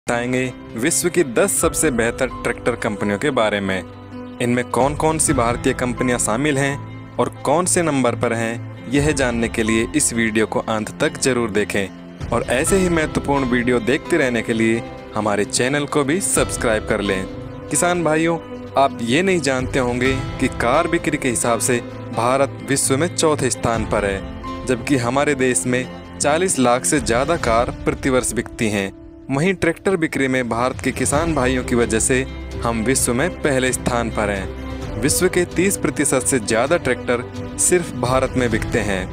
बताएंगे विश्व की 10 सबसे बेहतर ट्रैक्टर कंपनियों के बारे में। इनमें कौन कौन सी भारतीय कंपनियां शामिल हैं और कौन से नंबर पर हैं, यह जानने के लिए इस वीडियो को अंत तक जरूर देखें और ऐसे ही महत्वपूर्ण वीडियो देखते रहने के लिए हमारे चैनल को भी सब्सक्राइब कर लें। किसान भाइयों, आप ये नहीं जानते होंगे कि कार बिक्री के हिसाब से भारत विश्व में चौथे स्थान पर है, जबकि हमारे देश में 40 लाख से ज़्यादा कार प्रतिवर्ष बिकती हैं। वहीं ट्रैक्टर बिक्री में भारत के किसान भाइयों की वजह से हम विश्व में पहले स्थान पर हैं। विश्व के 30% से ज़्यादा ट्रैक्टर सिर्फ भारत में बिकते हैं।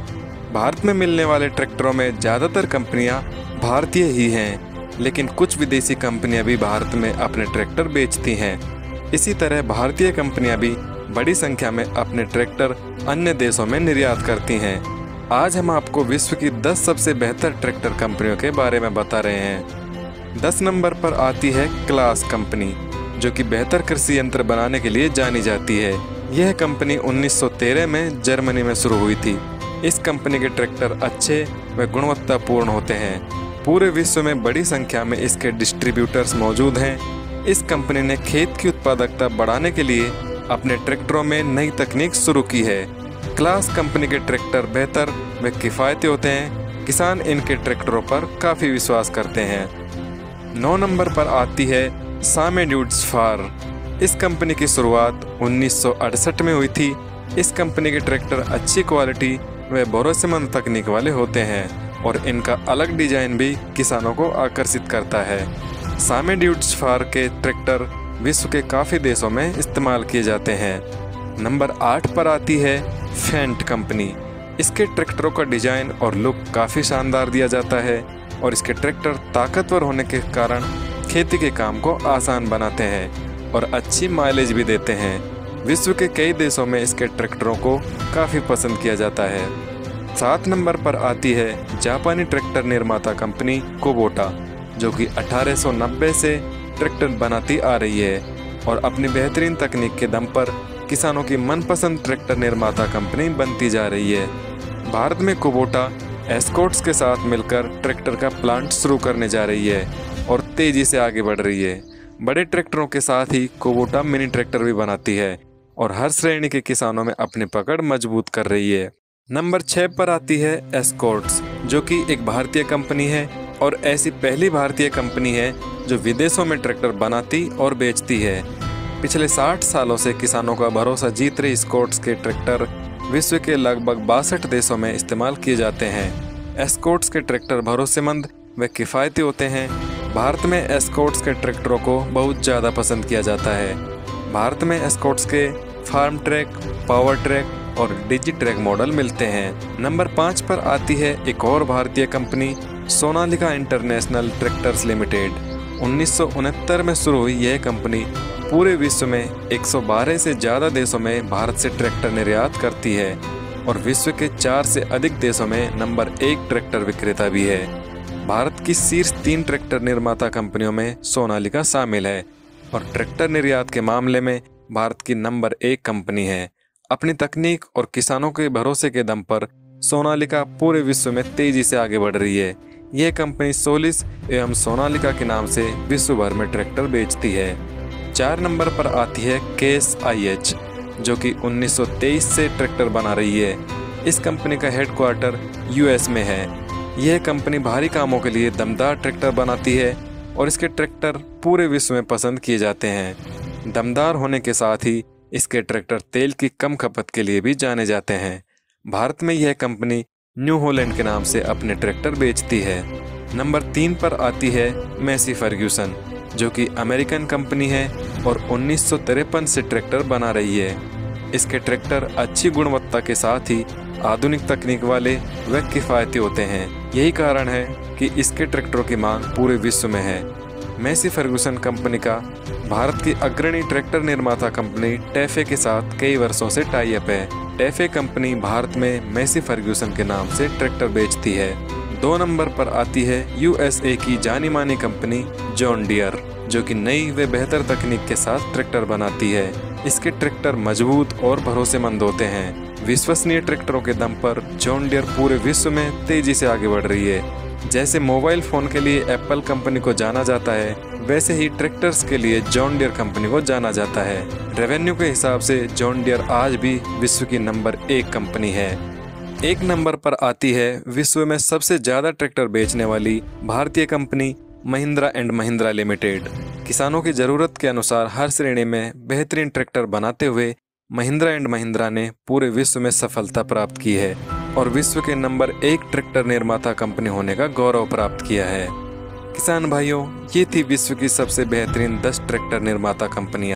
भारत में मिलने वाले ट्रैक्टरों में ज़्यादातर कंपनियां भारतीय ही हैं, लेकिन कुछ विदेशी कंपनियां भी भारत में अपने ट्रैक्टर बेचती हैं। इसी तरह भारतीय कंपनियां भी बड़ी संख्या में अपने ट्रैक्टर अन्य देशों में निर्यात करती हैं। आज हम आपको विश्व की 10 सबसे बेहतर ट्रैक्टर कंपनियों के बारे में बता रहे हैं। 10 नंबर पर आती है क्लास कंपनी, जो कि बेहतर कृषि यंत्र बनाने के लिए जानी जाती है। यह कंपनी 1913 में जर्मनी में शुरू हुई थी। इस कंपनी के ट्रैक्टर अच्छे व गुणवत्तापूर्ण होते हैं। पूरे विश्व में बड़ी संख्या में इसके डिस्ट्रीब्यूटर्स मौजूद हैं। इस कंपनी ने खेत की उत्पादकता बढ़ाने के लिए अपने ट्रैक्टरों में नई तकनीक शुरू की है। क्लास कंपनी के ट्रैक्टर बेहतर व किफ़ायती होते हैं। किसान इनके ट्रैक्टरों पर काफ़ी विश्वास करते हैं। 9 नंबर पर आती है सामे ड्यूट्स फार। इस कंपनी की शुरुआत 1968 में हुई थी। इस कंपनी के ट्रैक्टर अच्छी क्वालिटी व भरोसेमंद तकनीक वाले होते हैं और इनका अलग डिजाइन भी किसानों को आकर्षित करता है। सामे ड्यूट्स फार के ट्रैक्टर विश्व के काफ़ी देशों में इस्तेमाल किए जाते हैं। नंबर 8 पर आती है फेंट कंपनी। इसके ट्रैक्टरों का डिजाइन और लुक काफ़ी शानदार दिया जाता है और इसके ट्रैक्टर ताकतवर होने के कारण खेती के काम को आसान बनाते हैं और अच्छी माइलेज भी देते हैं। विश्व के कई देशों में इसके ट्रैक्टरों को काफ़ी पसंद किया जाता है। 7 नंबर पर आती है जापानी ट्रैक्टर निर्माता कंपनी कुबोटा, जो कि 1890 से ट्रैक्टर बनाती आ रही है और अपनी बेहतरीन तकनीक के दम पर किसानों की मनपसंद ट्रैक्टर निर्माता कंपनी बनती जा रही है। भारत में कुबोटा एस्कॉर्ट्स के साथ मिलकर ट्रैक्टर का प्लांट शुरू करने जा रही है और तेज़ी से आगे बढ़ रही है। बड़े ट्रैक्टरों के साथ ही कुबोटा मिनी ट्रैक्टर भी बनाती है और हर श्रेणी के किसानों में अपनी पकड़ मजबूत कर रही है। नंबर 6 पर आती है एस्कॉर्ट्स, जो कि एक भारतीय कंपनी है और ऐसी पहली भारतीय कंपनी है जो विदेशों में ट्रैक्टर बनाती और बेचती है। पिछले 60 सालों से किसानों का भरोसा जीत रही एस्कॉर्ट्स के ट्रैक्टर विश्व के लगभग 62 देशों में इस्तेमाल किए जाते हैं। एस्कॉर्ट्स के ट्रैक्टर भरोसेमंद व किफ़ायती होते हैं। भारत में एस्कॉर्ट्स के ट्रैक्टरों को बहुत ज़्यादा पसंद किया जाता है। भारत में एस्कॉर्ट्स के फार्म ट्रैक, पावर ट्रैक और डिजी ट्रैक मॉडल मिलते हैं। नंबर 5 पर आती है एक और भारतीय company Sonalika international tractors limited. 1969 में शुरू हुई यह कंपनी पूरे विश्व में 112 से ज़्यादा देशों में भारत से ट्रैक्टर निर्यात करती है और विश्व के 4 से अधिक देशों में नंबर 1 ट्रैक्टर विक्रेता भी है। भारत की शीर्ष 3 ट्रैक्टर निर्माता कंपनियों में सोनालिका शामिल है और ट्रैक्टर निर्यात के मामले में भारत की नंबर 1 कंपनी है। अपनी तकनीक और किसानों के भरोसे के दम पर सोनालिका पूरे विश्व में तेज़ी से आगे बढ़ रही है। यह कंपनी सोलिस एवं सोनालिका के नाम से विश्व भर में ट्रैक्टर बेचती है। 4 नंबर पर आती है केस IH, जो कि 1923 से ट्रैक्टर बना रही है। इस कंपनी का हेडक्वार्टर US में है। यह कंपनी भारी कामों के लिए दमदार ट्रैक्टर बनाती है और इसके ट्रैक्टर पूरे विश्व में पसंद किए जाते हैं। दमदार होने के साथ ही इसके ट्रैक्टर तेल की कम खपत के लिए भी जाने जाते हैं। भारत में यह कंपनी न्यू हॉलैंड के नाम से अपने ट्रैक्टर बेचती है। नंबर 3 पर आती है मैसी फर्ग्यूसन, जो कि अमेरिकन कंपनी है और 1953 से ट्रैक्टर बना रही है। इसके ट्रैक्टर अच्छी गुणवत्ता के साथ ही आधुनिक तकनीक वाले व किफ़ायती होते हैं। यही कारण है कि इसके ट्रैक्टरों की मांग पूरे विश्व में है। मैसी फर्ग्यूसन कंपनी का भारत की अग्रणी ट्रैक्टर निर्माता कंपनी टैफे के साथ कई वर्षों से टाई अप है। टैफे कंपनी भारत में मैसी फर्ग्यूसन के नाम से ट्रैक्टर बेचती है। 2 नंबर पर आती है USA की जानी मानी कंपनी जॉन डियर, जो कि नई व बेहतर तकनीक के साथ ट्रैक्टर बनाती है। इसके ट्रैक्टर मजबूत और भरोसेमंद होते हैं। विश्वसनीय ट्रैक्टरों के दम पर जॉन डियर पूरे विश्व में तेजी से आगे बढ़ रही है। जैसे मोबाइल फ़ोन के लिए एप्पल कंपनी को जाना जाता है, वैसे ही ट्रैक्टर्स के लिए जॉन डियर कंपनी को जाना जाता है। रेवेन्यू के हिसाब से जॉन डियर आज भी विश्व की नंबर 1 कंपनी है। एक नंबर पर आती है विश्व में सबसे ज़्यादा ट्रैक्टर बेचने वाली भारतीय company Mahindra and Mahindra limited. किसानों की ज़रूरत के अनुसार हर श्रेणी में बेहतरीन ट्रैक्टर बनाते हुए महिंद्रा एंड महिंद्रा ने पूरे विश्व में सफलता प्राप्त की है और विश्व के नंबर 1 ट्रैक्टर निर्माता कंपनी होने का गौरव प्राप्त किया है। किसान भाइयों, ये थी विश्व की सबसे बेहतरीन 10 ट्रैक्टर निर्माता कंपनियां।